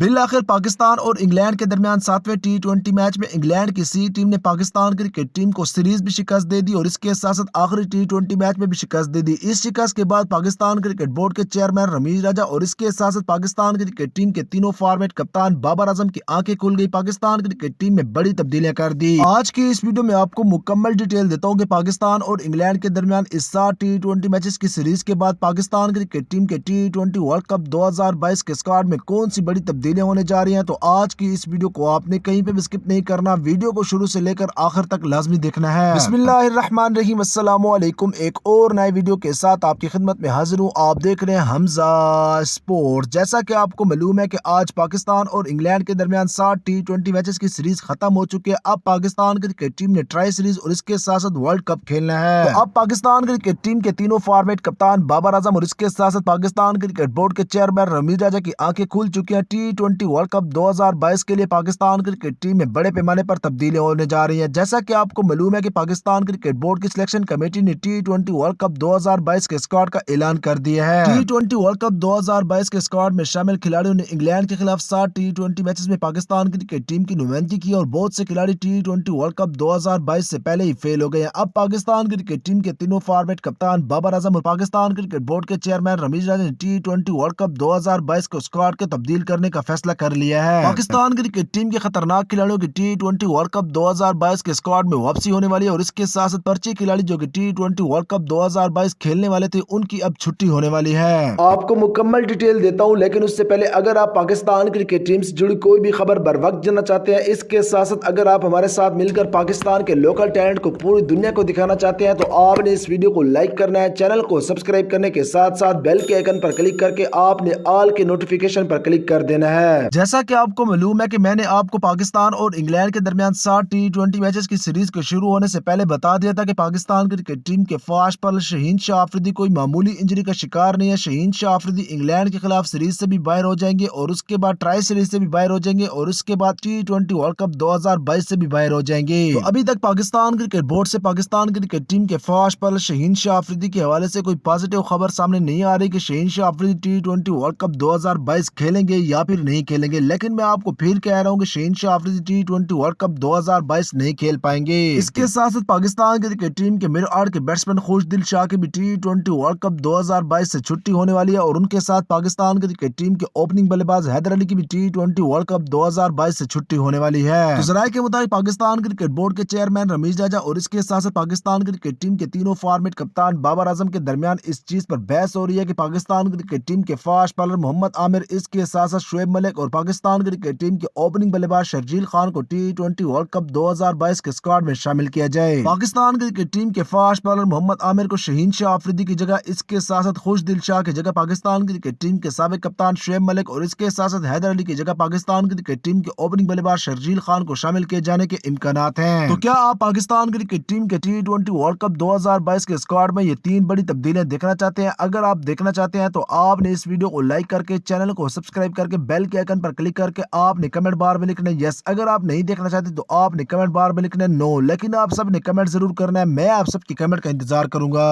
بالآخر پاکستان اور انگلینڈ کے درمیان 7ویں T20 میچ میں انگلینڈ کی سی ٹیم نے پاکستان کرکٹ ٹیم کو سیریز بھی شکست دے دی اور اس کے ساتھ ساتھ آخری T20 میچ میں بھی شکست دے دی۔ اس شکست کے بعد پاکستان کرکٹ بورڈ کے چیئرمین رمیز راجہ اور اس کے ساتھ ساتھ پاکستان کرکٹ ٹیم کے تینوں فارمیٹ کپتان بابر اعظم کی آنکھیں کھل گئی۔ پاکستان کرکٹ ٹیم میں بڑی تبدیلیاں کر دی۔ آج کی اس ویڈیو میں آپ کو مکمل ڈیٹیل دیتا ہوں کہ پاکستان اور انگلینڈ کے درمیان اس 7 T20 میچز کی سیریز کے بعد پاکستان کرکٹ ٹیم کے T20 ورلڈ کپ 2022 کے اسکواڈ میں کون سی بڑی تبدیلیاں ہونے جا رہی ہیں۔ تو آج کی اس ویڈیو کو آپ نے کہیں پہ بھی سکپ نہیں کرنا، ویڈیو کو شروع سے لے کر آخر تک لازمی دیکھنا ہے۔ بسم اللہ الرحمن الرحیم، السلام علیکم۔ ایک اور نئے ویڈیو کے ساتھ آپ کی خدمت میں حاضر ہوں۔ آپ دیکھ رہے ہیں حمزہ اسپورٹ۔ جیسا کہ آپ کو معلوم ہے کہ آج پاکستان اور انگلینڈ کے درمیان 7 T20 میچز کی سیریز ختم ہو چکی ہے۔ اب پاکستان کرکٹ ٹیم نے ٹرائی سیریز اور اس کے ساتھ ساتھ ورلڈ کپ کھیلنا ہے۔ تو اب پاکستان کرکٹ ٹیم کے تینوں فارمیٹ کپتان بابر اعظم اور اس کے ساتھ ساتھ پاکستان کرکٹ بورڈ کے چیئرمین رمیز راجہ کی آنکھیں کھل چکی ہیں۔ T20 ورلڈ کپ 2022 کے لیے پاکستان کرکٹ ٹیم میں بڑے پیمانے پر تبدیلیاں ہونے جا رہی ہیں۔ جیسا کہ آپ کو معلوم ہے کہ پاکستان کرکٹ بورڈ کی سلیکشن کمیٹی نے T20 ورلڈ کپ 2022 کے اسکواڈ کا اعلان کر دیا ہے۔ T20 ورلڈ کپ 2022 کے اسکواڈ میں شامل کھلاڑیوں نے انگلینڈ کے خلاف 7 T20 میچز میں پاکستان کرکٹ ٹیم کی نمائندگی کی اور بہت سے کھلاڑی T20 ورلڈ کپ 2022 سے پہلے ہی فیل ہو گئے ہیں۔ اب پاکستان کرکٹ ٹیم کے تینوں فارمیٹ کپتان بابر اعظم اور پاکستان کرکٹ بورڈ کے چیئرمین رمیز راجہ نے T20 ورلڈ کپ 2022 کو اسکواڈ کے تبدیل کرنے کا فیصلہ کر لیا ہے۔ پاکستان کرکٹ ٹیم کے خطرناک کھلاڑیوں کی T20 ورلڈ کپ 2022 کے اسکواڈ میں واپسی ہونے والی ہے اور اس کے ساتھ ساتھ پرچی کھلاڑی جو کہ T20 ورلڈ کپ 2022 کھیلنے والے تھے ان کی اب چھٹی ہونے والی ہے۔ آپ کو مکمل ڈیٹیل دیتا ہوں، لیکن اس سے پہلے اگر آپ پاکستان کرکٹ ٹیم سے جڑی کوئی بھی خبر بر وقت جاننا چاہتے ہیں، اس کے ساتھ ساتھ اگر آپ ہمارے ساتھ مل کر پاکستان کے لوکل ٹیلنٹ کو پوری دنیا کو دکھانا چاہتے ہیں تو آپ نے اس ویڈیو کو لائک کرنا ہے، چینل کو سبسکرائب کرنے کے ساتھ ساتھ بیل کے آئیکن پر کلک کر کے آپ نے آل کے نوٹیفیکیشن پر کلک کر دینا ہے۔ جیسا کہ آپ کو معلوم ہے کہ میں نے آپ کو پاکستان اور انگلینڈ کے درمیان 7 T20 میچز کی سیریز کے شروع ہونے سے پہلے بتا دیا تھا کہ پاکستان کرکٹ ٹیم کے فاسٹ بالر شہین شاہ آفریدی کوئی معمولی انجری کا شکار نہیں ہے۔ شہین شاہ آفریدی انگلینڈ کے خلاف سیریز سے بھی باہر ہو جائیں گے اور اس کے بعد ٹرائی سیریز سے بھی باہر ہو جائیں گے اور اس کے بعد T20 ورلڈ کپ 2022 سے بھی باہر ہو جائیں گے۔ تو ابھی تک پاکستان کرکٹ بورڈ سے پاکستان کرکٹ ٹیم کے فاسٹ بالر شہین شاہ آفریدی کے حوالے سے کوئی پازیٹیو خبر سامنے نہیں آ رہی کہ شہین شاہ آفریدی T20 ورلڈ کپ 2022 کھیلیں گے یا پھر نہیں کھیلیں گے، لیکن میں آپ کو پھر کہہ رہا ہوں کہ شہین شاہ آفریدی T20 ورلڈ کپ 2022 نہیں کھیل پائیں گے۔ اس کے ساتھ ساتھ پاکستان کرکٹ ٹیم کے میڈل آرڈر کے بیٹسمین خوشدل شاہ کی بھی T20 ورلڈ کپ 2022 سے چھٹی ہونے والی ہے اور ان کے ساتھ پاکستان کرکٹ ٹیم کے اوپننگ بلے باز حیدر علی کی بھی T20 ورلڈ کپ 2022 سے چھٹی ہونے والی ہے۔ تو ذرائع کے مطابق پاکستان کرکٹ بورڈ کے چیئرمین رمیز راجہ اور اس کے ساتھ ساتھ پاکستان کرکٹ ٹیم کے تینوں فارمیٹ کپتان بابر اعظم کے درمیان اس چیز پر بحث ہو رہی ہے کہ پاکستان کرکٹ ٹیم کے فاسٹ بالر محمد عامر، اس کے ساتھ ساتھ شعیب ملک اور پاکستان کرکٹ ٹیم کے اوپننگ بلے باز شرجیل خان کو T20 ورلڈ کپ 2022 کے اسکواڈ میں شامل کیا جائے۔ پاکستان کرکٹ ٹیم کے فاسٹ بالر محمد عامر کو شہین شاہ آفریدی کی جگہ، اس کے ساتھ ساتھ خوشدل شاہ کی جگہ پاکستان کرکٹ ٹیم کے سابق کپتان شعیب ملک اور اس کے ساتھ ساتھ حیدر علی کی جگہ پاکستان کرکٹ ٹیم کے اوپننگ بلے باز شرجیل خان کو شامل کیے جانے کے امکانات ہیں۔ تو کیا آپ پاکستان کرکٹ ٹیم کے T20 ورلڈ کپ 2022 کے اسکواڈ میں یہ 3 بڑی تبدیلیاں دیکھنا چاہتے ہیں؟ اگر آپ دیکھنا چاہتے ہیں تو آپ نے اس ویڈیو کو لائک کر کے چینل کو سبسکرائب کر کے بیل کے آئیکن پر کلک کر کے آپ نے کمنٹ بار میں لکھنا ہے یس۔ اگر آپ نہیں دیکھنا چاہتے تو آپ نے کمنٹ بار میں لکھنا ہے نو، لیکن آپ سب نے کمنٹ ضرور کرنا ہے، میں آپ سب کی کمنٹ کا انتظار کروں گا۔